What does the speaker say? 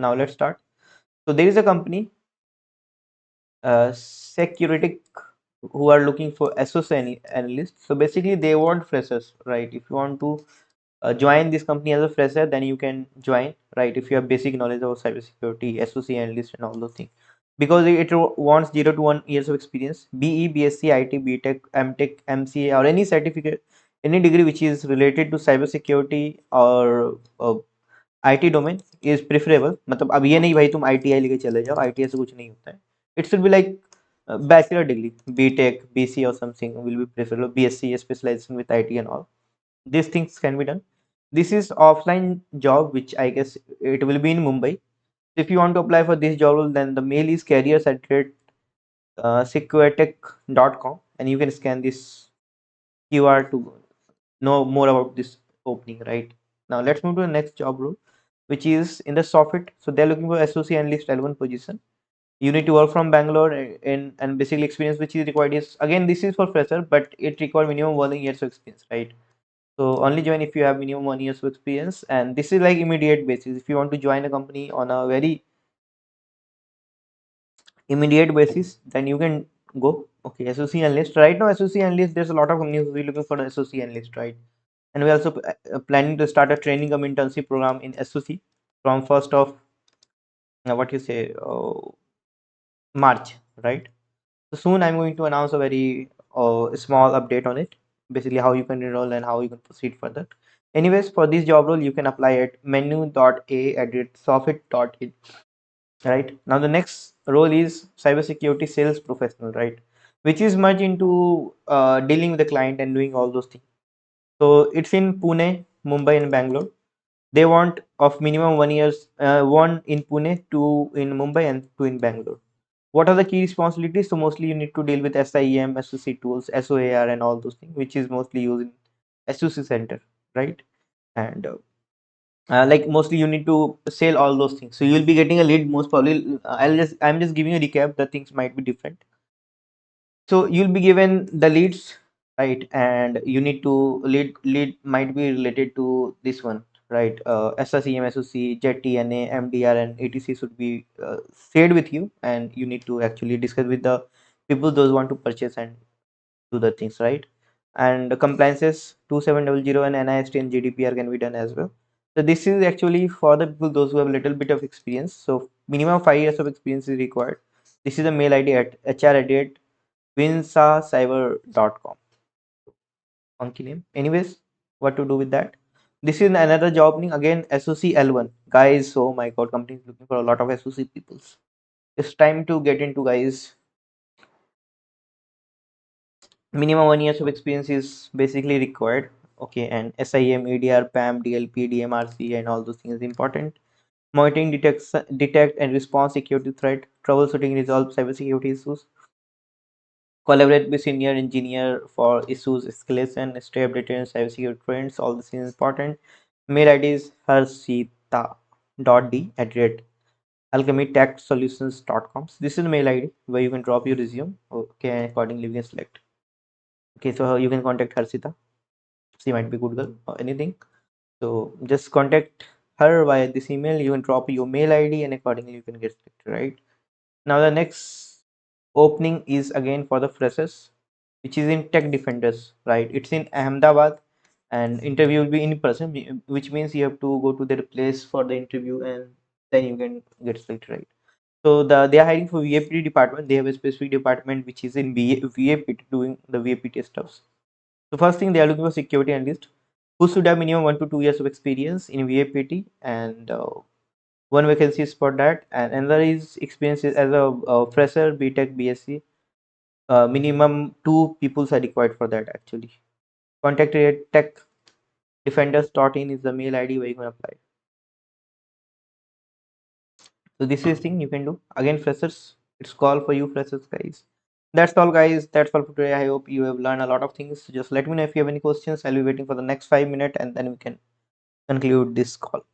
now let's start. So there is a company, Security, who are looking for associate analysts. So basically, they want freshers, right? If you want to join this company as a fresher, then you can join, right? If you have basic knowledge of cybersecurity, SOC analyst, and all those things, because it wants 0 to 1 years of experience, BE, BSc, IT, BTech, MTech, MCA, or any certificate, any degree which is related to cybersecurity or IT domain is preferable. मतलब अब ये नहीं भाई तुम ITI लेके चले जाओ, ITI से कुछ नहीं होता है. It should be like bachelor degree, BTech, BC or something will be preferable, BSc specialization with IT and all. These things can be done. This is offline job which I guess it will be in Mumbai. If you want to apply for this job role, then the mail is careers@securetech.com, and you can scan this QR to know more about this opening, right? Now let's move to the next job role, which is in the software. So they're looking for associate analyst L1 position. You need to work from Bangalore, in and basically experience which is required is, again, this is for fresher, but it requires minimum 1 year of experience, right? So only join if you have minimum 1 year of experience, and this is like immediate basis. If you want to join a company on a very immediate basis, then you can go. Okay, associate analyst. Right now, associate analyst, there's a lot of companies who are looking for an associate analyst, right? And we're also planning to start a training cum internship program in SOC from 1st of what you say March, right? So soon I'm going to announce a very small update on it, basically how you can enroll and how you can proceed further. Anyways, for this job role, you can apply at menu.a@soffit.in. Right now, the next role is cybersecurity sales professional, right? Which is much into dealing with the client and doing all those things. So it's in Pune, Mumbai, and Bangalore. They want of minimum 1 years, one in Pune, two in Mumbai, and two in Bangalore. What are the key responsibilities? So mostly you need to deal with SIEM, SOC tools, SOAR, and all those things, which is mostly used in SOC center, right? And like mostly you need to sell all those things. So you'll be getting a lead most probably. I'm just giving a recap. The things might be different. So you'll be given the leads, right? And you need to lead might be related to this one, right? SRCM, SOC, JET, TNA, MDR, and ATC should be shared with you, and you need to actually discuss with the people those want to purchase and do the things, right? And the compliances 2700 and NIST and GDPR can be done as well. So this is actually for the people those who have a little bit of experience. So minimum 5 years of experience is required. This is the mail ID at hr@winsacyber.com. Funky name. Anyways, what to do with that? This is another job opening again, SOC L1. Guys, oh my god, company is looking for a lot of SOC peoples. It's time to get into, guys. Minimum 1 years of experience is basically required. Okay, and SIM, EDR, PAM, DLP, DMRC, and all those things is important. Monitoring, detect and respond security threat, troubleshooting, resolve cybersecurity issues, collaborate with senior engineer for issues escalation, stay updated on cybersecurity trends. All this is important. Mail ID is harshita.d alchemytechsolutions.com. This is the mail ID where you can drop your resume. Okay, and accordingly we can select. Okay, so you can contact Harshita. She might be good girl or anything. So just contact her via this email. You can drop your mail ID and accordingly you can get selected, right? Now the next opening is again for the freshers, which is in Tech Defenders, right? It's in Ahmedabad, and interview will be in person, which means you have to go to their place for the interview and then you can get selected, right? So they are hiring for VAPT department. They have a specific department which is in VAPT, doing the VAPT stuff. So first thing, they are looking for security analyst who should have minimum 1 to 2 years of experience in VAPT, and one vacancy is for that, and another is experience as a fresher, BTech, BSc. Minimum two people are required for that actually. Contact at techdefenders.in is the mail ID where you can apply. So this is thing you can do. Again, freshers, it's call for you freshers, guys. That's all, guys. That's all for today. I hope you have learned a lot of things. Just let me know if you have any questions. I'll be waiting for the next 5 minutes and then we can conclude this call.